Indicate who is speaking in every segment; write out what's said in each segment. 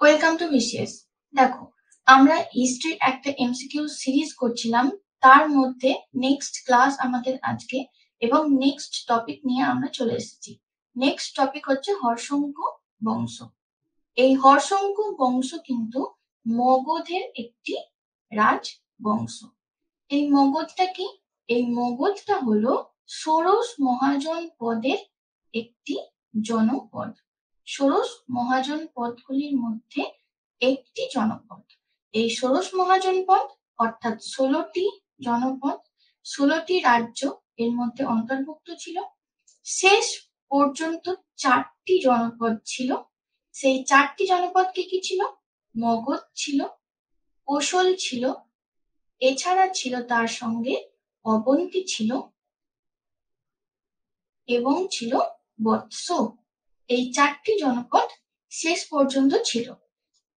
Speaker 1: Welcome to BCS. দেখো, আমরা হিস্ট্রির একটা এমসিকিউ সিরিজ করছিলাম, তার মধ্যে নেক্সট ক্লাস আমাদের আজকে এবং নেক্সট টপিক নিয়ে আমরা চলে এসেছি। নেক্সট টপিক হচ্ছে হর্ষঙ্ক বংশ। এই হর্ষঙ্ক বংশ কিন্তু মগধের একটি রাজবংশ। এই মগধটা কি? এই মগধটা হলো ষোড়শ মহাজন পদের একটি জনপদ। ষোড়শ মহাজন পদগুলির মধ্যে একটি জনপদ। এই ষোড়শ মহাজন পদ অর্থাৎ 16টি জনপদ, 16টি রাজ্য এর মধ্যে অন্তর্ভুক্ত ছিল। শেষ পর্যন্ত 4টি জনপদ ছিল। সেই 4টি জনপদ কি কি ছিল? মগধ ছিল, কোশল ছিল, এছাড়া ছিল তার সঙ্গে অবন্তী ছিল এবং ছিল বৎস। এই 4টি জনপদ শেষ পর্যন্ত ছিল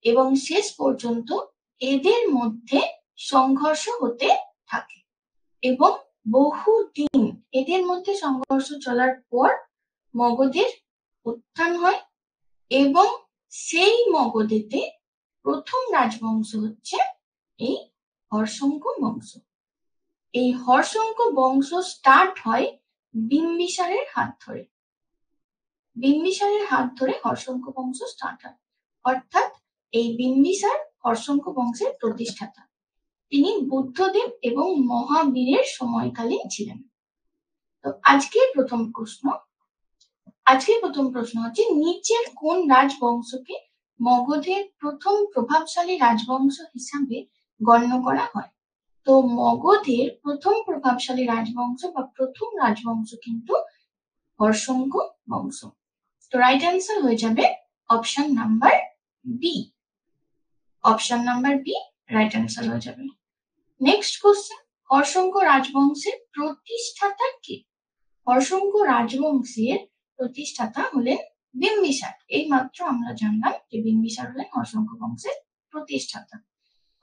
Speaker 1: এবং শেষ পর্যন্ত এদের মধ্যে সংঘর্ষ হতে থাকে এবং বহুদিন এদের মধ্যে সংঘর্ষ চলার পর মগধের উত্থান হয় এবং সেই মগধেতে প্রথম রাজবংশ হচ্ছে এই হর্ষঙ্ক বংশ। এই হর্ষঙ্ক বংশ স্টার্ট হয় বিম্বিসারের হাত ধরে। বিম্বিসারের হাত ধরে হর্ষঙ্ক বংশ স্টার্ট হয়, অর্থাৎ এই বিম্বিসার হর্ষঙ্ক বংশের প্রতিষ্ঠাতা। তিনি বুদ্ধদেব এবং মহাবীরের সময়কালীন ছিলেন। তো আজকের প্রথম প্রশ্ন হচ্ছে নিচের কোন রাজবংশকে মগধের প্রথম প্রভাবশালী রাজবংশ হিসাবে গণ্য করা হয়? তো মগধের প্রথম প্রভাবশালী রাজবংশ বা প্রথম রাজবংশ কিন্তু হর্ষঙ্ক বংশ। তো রাইট অ্যান্সার হয়ে যাবে option number B. Option number B right answer হয়ে যাবে। নেক্সট কোশ্চেন, হর্ষঙ্ক রাজবংশের প্রতিষ্ঠাতা কে? হর্ষঙ্ক রাজবংশের প্রতিষ্ঠাতা হলেন বিম্বিসার। এই মাত্র আমরা জানলাম যে বিম্বিসার হলেন হর্ষঙ্ক বংশের প্রতিষ্ঠাতা,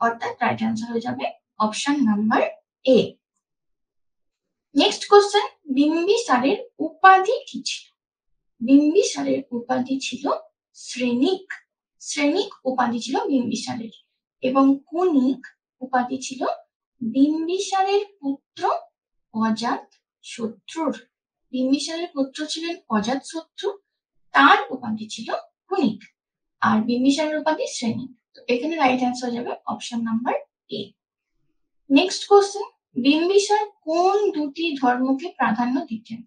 Speaker 1: অর্থাৎ রাইট অ্যান্সার হয়ে যাবে option number A. Next question, বিম্বিসারের উপাধি কি ছিল? বিম্বিসারের উপাধি ছিল শ্রেণিক। শ্রেণিক উপাধি ছিল বিম্বিসারের এবং কুনিক উপাধি ছিল বিম্বিসারের পুত্র অজাত শত্রুর। বিম্বিসারের পুত্র ছিলেন অজাত শত্রু, তার উপাধি ছিল কুনিক আর বিম্বিসারের উপাধি শ্রেণিক। তো এখানে রাইট অ্যান্সার যাবে option number A. Next question, Bimbisara কোন দুটি ধর্মকে প্রাধান্য দিতেন?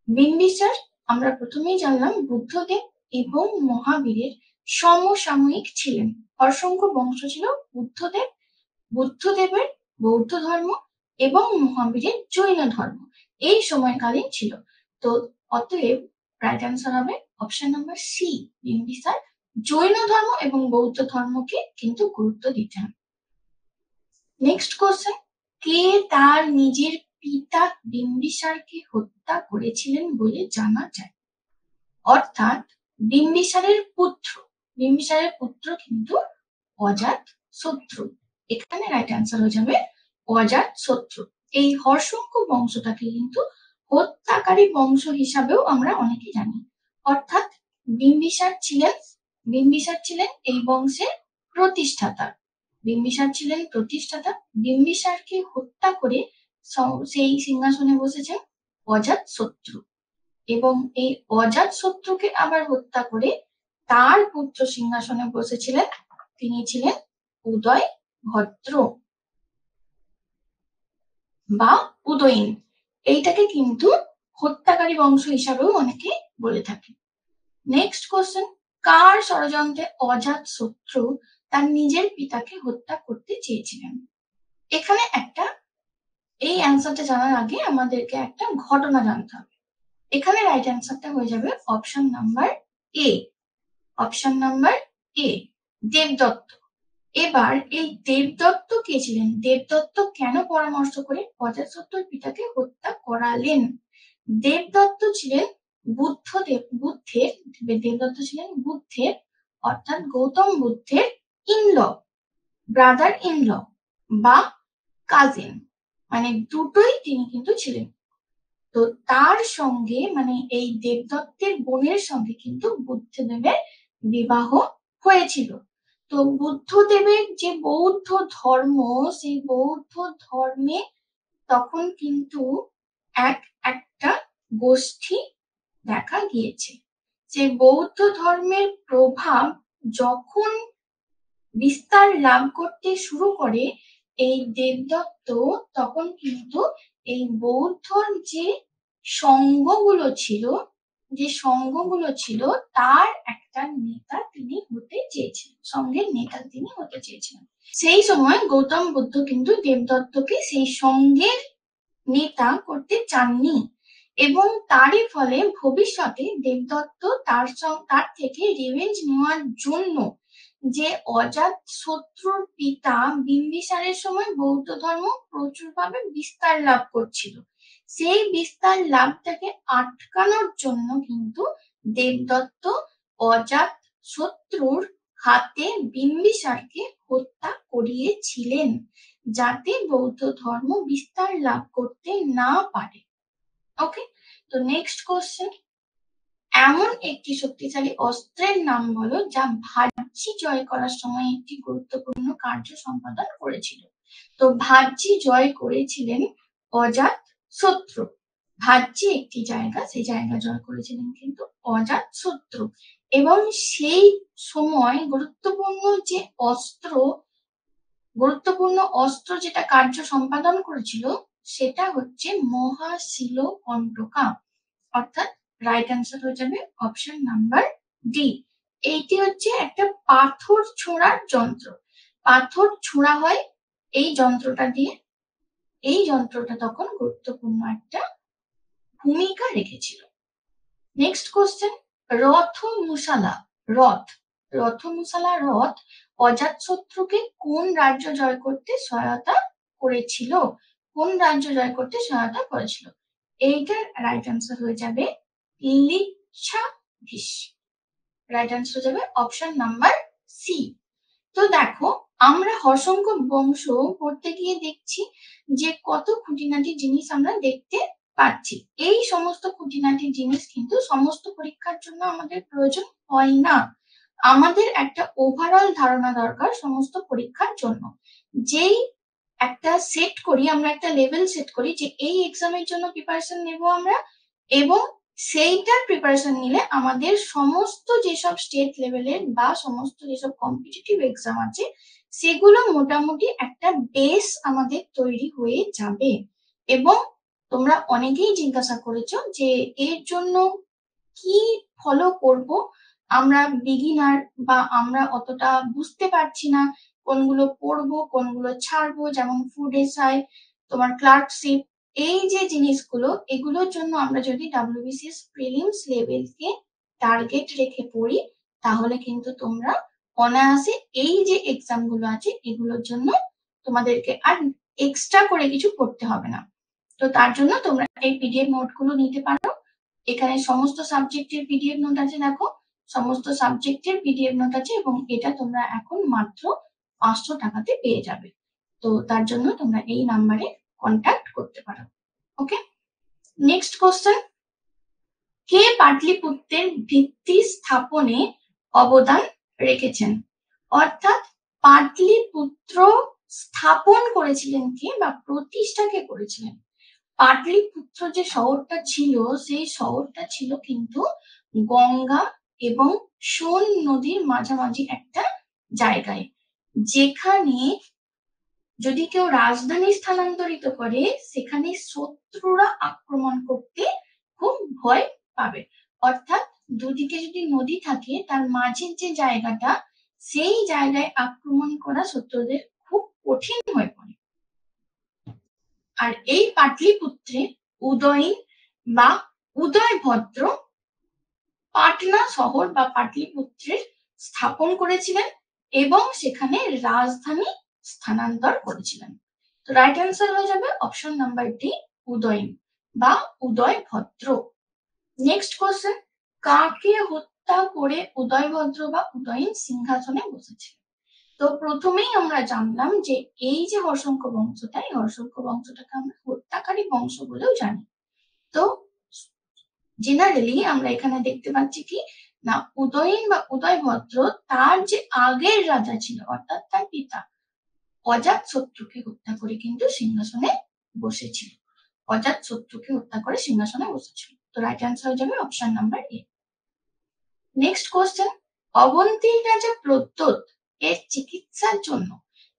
Speaker 1: বিম্বিসার আমরা প্রথমেই জানলাম বুদ্ধদেব এবং মহাবীরের সমসাময়িক ছিলেন। হর্ষঙ্ক বংশ ছিল বুদ্ধদেবের বৌদ্ধ ধর্ম এবং মহাবীরের জৈন ধর্ম এই সময়কালীন ছিল। তো অতএব রাইট অ্যান্সার হবে অপশন নাম্বার সি। বিম্বিসার জৈন ধর্ম এবং বৌদ্ধ ধর্মকে কিন্তু গুরুত্ব দিতেন। নেক্সট কোশ্চেন, কে তার নিজের পিতা বিম্বিসারকে হত্যা করেছিলেন বলে জানা যায়? অর্থাৎ বিম্বিসারের পুত্র কিন্তু অজাত শত্রু। এখানে রাইট অ্যান্সার হয়ে যাবে অজাত শত্রু। এই হর্ষঙ্ক বংশটাকে কিন্তু হত্যাকারী বংশ হিসাবেও আমরা অনেকে জানি। অর্থাৎ বিম্বিসার ছিলেন এই বংশের প্রতিষ্ঠাতা। বিম্বিসারকে হত্যা করে সেই সিংহাসনে বসেছেন অজাত শত্রু এবং এই অজাত শত্রুকে আবার হত্যা করে তার পুত্র সিংহাসনে বসেছিলেন, তিনি ছিলেন উদয়ভদ্র বা উদয়ীন। এইটাকে কিন্তু হত্যাকারী বংশ হিসাবেও অনেকে বলে থাকে। নেক্সট কোশ্চেন, কার ষড়যন্ত্রে অজাত শত্রু তার নিজের পিতাকে হত্যা করতে চেয়েছিলেন? এখানে এই অ্যান্সারটা জানার আগে আমাদেরকে একটা ঘটনা জানতে হবে। এখানে রাইট অ্যান্সারটা হয়ে যাবে অপশন নাম্বার এ। অপশন নাম্বার এ, দেবদত্ত। এবার এই দেবদত্ত কে ছিলেন? দেবদত্ত কেন পরামর্শ করে অজাতশত্রুর পিতাকে হত্যা করালেন? দেবদত্ত ছিলেন বুদ্ধের অর্থাৎ গৌতম বুদ্ধের ব্রাদার ইনল বা কাজিন, মানে দুটোই তিনি কিন্তু ছিলেন। তো তার সঙ্গে মানে এই দেবদত্তের বোনের সঙ্গে কিন্তু বুদ্ধদেবের বিবাহ হয়েছিল। তো বুদ্ধদেবের যে বৌদ্ধ ধর্ম, সেই বৌদ্ধ ধর্মে তখন কিন্তু একটা গোষ্ঠী দেখা গিয়েছে। যে বৌদ্ধ ধর্মের প্রভাব যখন বিস্তার লাভ করতে শুরু করে এই দেবদত্ত, তখন কিন্তু এই বৌদ্ধর যে সংঘগুলো ছিল তার একটা নেতা তিনি হতে চেয়েছিলেন, সংঘের নেতা তিনি হতে চেয়েছিলেন। সেই সময় গৌতম বুদ্ধ কিন্তু দেবদত্তকে সেই সংঘের নেতা করতে চাননি, এবং তারই ফলে ভবিষ্যতে দেবদত্ত তার থেকে রিভেঞ্জ নেওয়ার জন্য যে অজাত শত্রুর পিতা বিম্বিসারের সময় বৌদ্ধ ধর্ম প্রচুরভাবে বিস্তার লাভ করছিল, সেই বিস্তার লাভটাকে আটকানোর জন্য কিন্তু দেবদত্ত অজাত শত্রুর হাতে বিম্বিসারকে হত্যা করিয়েছিলেন, যাতে বৌদ্ধ ধর্ম বিস্তার লাভ করতে না পারে। ওকে, তো নেক্সট কোশ্চেন, এমন একটি শক্তিশালী অস্ত্রের নাম বলো যা ভাজ্জি জয় করার সময় একটি গুরুত্বপূর্ণ কার্য সম্পাদন করেছিল। তো ভাজ্জি জয় করেছিলেন অজাত শত্রু। ভাজ্জি একটি জায়গা, সেই জায়গা জয় করেছিলেন কিন্তু অজাত শত্রু, এবং সেই সময় গুরুত্বপূর্ণ অস্ত্র যেটা কার্য সম্পাদন করেছিল সেটা হচ্ছে মহাশিলকণ্টকা, অর্থাৎ রাইট অ্যান্সার হয়ে যাবে অপশন নাম্বার ডি। এইটি হচ্ছে একটা পাথর ছোঁড়ার যন্ত্র, পাথর ছোঁড়া হয় এই যন্ত্রটা দিয়ে, এই যন্ত্রটা তখন গুরুত্বপূর্ণ একটা ভূমিকা রেখেছিল। নেক্সট কোশ্চেন, রথমুশালা রথ অজাতশত্রুকে কোন রাজ্য জয় করতে সহায়তা করেছিল? এইটার রাইট অ্যান্সার হয়ে যাবে লিচ্ছাভিষ। রাইট অ্যান্সার হয়ে যাবে অপশন নাম্বার সি। তো দেখো, আমরা হর্ষঙ্ক বংশ পড়তে গিয়ে দেখছি যে কত খুঁটিনাটি জিনিস আমরা দেখতে পাচ্ছি। এই সমস্ত খুঁটিনাটি জিনিস কিন্তু সমস্ত পরীক্ষার জন্য আমাদের প্রয়োজন হয় না, আমাদের একটা ওভারঅল ধারণা দরকার সমস্ত পরীক্ষার জন্য। যেই একটা সেট করি, আমরা একটা লেভেল সেট করি যে এই এক্সামের জন্য প্রিপারেশন নেব আমরা, এবং সেইটার প্রিপারেশন নিলে আমাদের সমস্ত যেসব স্টেট লেভেলের বা সমস্ত যেসব কম্পিটিটিভ এক্সাম আছে সেগুলো মোটামুটি একটা বেস আমাদের তৈরি হয়ে যাবে। এবং তোমরা অনেকেই জিজ্ঞাসা করেছো যে এর জন্য কি ফলো করব, আমরা বিগিনার বা আমরা অতটা বুঝতে পারছি না কোনগুলো পড়বো কোনগুলো ছাড়বো, যেমন ফুড এসআই, তোমার ক্লার্কশিপ, এই যে জিনিসগুলো, এগুলোর জন্য আমরা যদি WBCS প্রিলিমস লেভেলকে টার্গেট রেখে পড়ি তাহলে কিন্তু তোমরা অনায়াসে এই যে এক্সাম গুলো আছে এগুলোর জন্য তোমাদেরকে আর এক্সট্রা করে কিছু পড়তে হবে না। তো তার জন্য তোমরা এই পিডিএফ নোটগুলো নিতে পারো, এখানে সমস্ত সাবজেক্টের পিডিএফ নোট আছে, দেখো সমস্ত সাবজেক্টের পিডিএফ নোট আছে, এবং এটা তোমরা এখন মাত্র 500 টাকাতে পেয়ে যাবে। তো তার জন্য তোমরা এই নাম্বারে কন্ট্যাক্ট করতে পারো। ওকে, নেক্সট কোশ্চেন, কে পাটলিপুত্রের ভিত্তি স্থাপনে অবদান রেখেছেন? অর্থাৎ পাটলিপুত্র স্থাপন করেছিলেন কে বা প্রতিষ্ঠা কে করেছিলেন? পাটলিপুত্র যে শহরটা ছিল সেই শহরটা ছিল কিন্তু গঙ্গা এবং সোন নদীর মাঝামাঝি একটা জায়গায়, যেখানে যদি কেউ রাজধানী স্থানান্তরিত করে সেখানে শত্রুরা আক্রমণ করতে খুব ভয় পাবে। অর্থাৎ দুদিকে যদি নদী থাকে তার মাঝের যে জায়গাটা, সেই জায়গায় আক্রমণ করা শত্রুদের খুব কঠিন হয়ে পড়ে। আর এই পাটলিপুত্রে উদয়ন বা উদয়ভদ্র পাটনা শহর বা পাটলিপুত্রের স্থাপন করেছিলেন এবং সেখানে রাজধানী স্থানান্তর করেছিলেন। তো রাইট অ্যান্সার হয়ে যাবে অপশন নাম্বার ডি, উদয়ন বা উদয়ভদ্র। নেক্সট কোশ্চেন, কাকে হত্যা করে উদয়ভদ্র বা উদয়ন সিংহাসনে বসেছিলেন? তো প্রথমেই আমরা জানলাম যে এই যে হর্ষঙ্ক বংশটা, এই হর্ষঙ্ক বংশটাকে আমরা হত্যাকারী বংশ বলেও জানি। তো জেনারেলি আমরা এখানে দেখতে পাচ্ছি কি না উদয়ন বা উদয়ভদ্র তার যে আগের রাজা ছিল অর্থাৎ তার পিতা অজাতশত্রুকে হত্যা করে কিন্তু সিংহাসনে বসেছিল। অজাতশত্রুকে হত্যা করে সিংহাসনে বসেছিল। তো রাইট অ্যান্সার হয়ে যাবে option number A. Next question, অবন্তীর রাজা প্রদ্যোৎ এর চিকিৎসার জন্য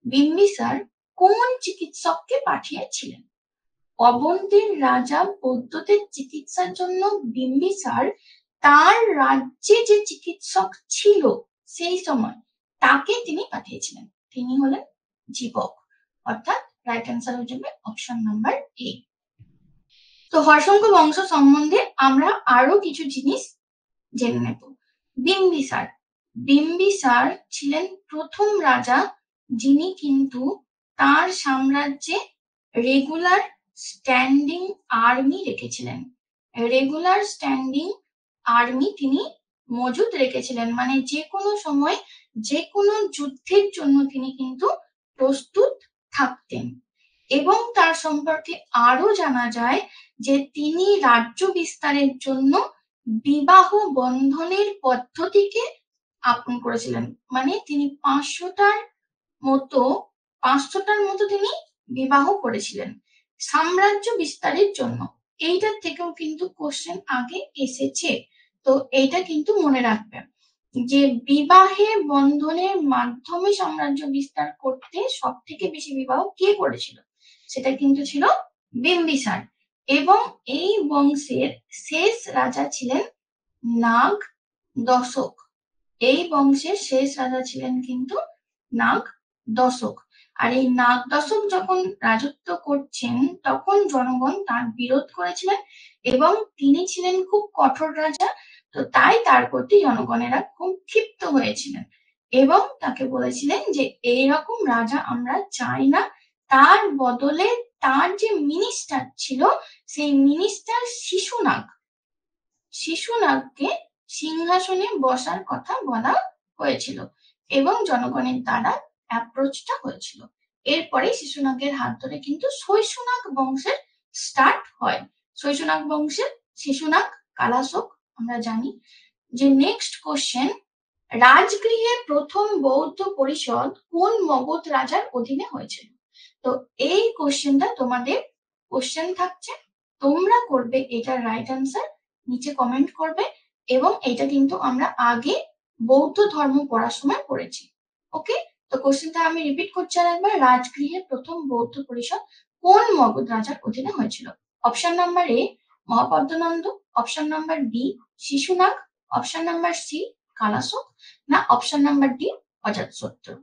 Speaker 1: বিম্বিসার কোন চিকিৎসককে পাঠিয়েছিলেন? অবন্তীর রাজা প্রদ্যোতের চিকিৎসার জন্য বিম্বিসার তার রাজ্যে যে চিকিৎসক ছিল সেই সময় তাকে তিনি পাঠিয়েছিলেন। তিনি হলেন জীবক। অর্থাৎ রাইট অ্যান্সার হয়ে যাবে অপশন নাম্বার এ। তো হর্ষঙ্ক বংশ সম্বন্ধে আমরা আরো কিছু জিনিস জেনে নেব। বিম্বিসার বিম্বিসার ছিলেন প্রথম রাজা যিনি কিন্তু তার সাম্রাজ্যে রেগুলার স্ট্যান্ডিং আর্মি রেখেছিলেন। রেগুলার স্ট্যান্ডিং আর্মি তিনি মজুদ রেখেছিলেন, মানে যে কোনো সময় যে কোনো যুদ্ধের জন্য তিনি কিন্তু প্রস্তুত থাকতেন। এবং তার সম্পর্কে আরো জানা যায় যে তিনি রাজ্য বিস্তারের জন্য বিবাহ বন্ধনের পদ্ধতিকে আপন করেছিলেন। মানে তিনি 500টার মতো তিনি বিবাহ করেছিলেন সাম্রাজ্য বিস্তারের জন্য। এইটার থেকেও কিন্তু কোশ্চেন আগে এসেছে, তো এইটা কিন্তু মনে রাখবেন যে বিবাহে বন্ধনের মাধ্যমে সাম্রাজ্য বিস্তার করতে সব থেকে বেশি বিবাহ কে করেছিল, সেটা কিন্তু ছিল বিম্বিসার। এবং এই বংশের শেষ রাজা ছিলেন নাগ দশক। এই বংশের শেষ রাজা ছিলেন কিন্তু নাগ দশক। আর এই নাগ দশক যখন রাজত্ব করছেন তখন জনগণ তার বিরোধ করেছিলেন এবং তিনি ছিলেন খুব কঠোর রাজা। তো তাই তার প্রতি জনগণেরা খুব ক্ষিপ্ত হয়েছিলেন এবং তাকে বলেছিলেন যে এইরকম রাজা আমরা চাই না, তার বদলে তার যে মিনিস্টার ছিল সেই মিনিস্টার শিশুনাগকে সিংহাসনে বসার কথা বলা হয়েছিল এবং জনগণের দ্বারা অ্যাপ্রোচটা হয়েছিল। এরপরে শিশুনাগের হাত ধরে কিন্তু শৈশনাগ বংশের স্টার্ট হয়। শৈশনাগ বংশের শিশুনাগ, কালাশোক আমরা জানি। যে নেক্সট কোশ্চেন, রাজগৃহে প্রথম বৌদ্ধ পরিষদ কোন মগধ রাজার অধীনে হয়েছিল? তো এই কোশ্চেনটা তোমাদের কোশ্চেন থাকছে, তোমরা করবে এটার রাইট অ্যান্সার, নিচে কমেন্ট করবে। এবং এটা কিন্তু আমরা আগে বৌদ্ধ ধর্ম পড়ার সময় পড়েছি। ওকে, তো কোশ্চেনটা আমি রিপিট করছি আরেকবার, রাজগৃহে প্রথম বৌদ্ধ পরিষদ কোন মগধ রাজার অধীনে হয়েছিল? Option number A Mahapadmananda, option number B Shishunaga, option number C Kalashoka, না option number D Ajatashatru.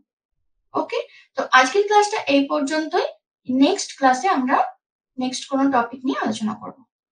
Speaker 1: Okay, তো আজকের ক্লাসটা এই পর্যন্তই। নেক্সট ক্লাসে আমরা নেক্সট কোনো টপিক নিয়ে আলোচনা করব।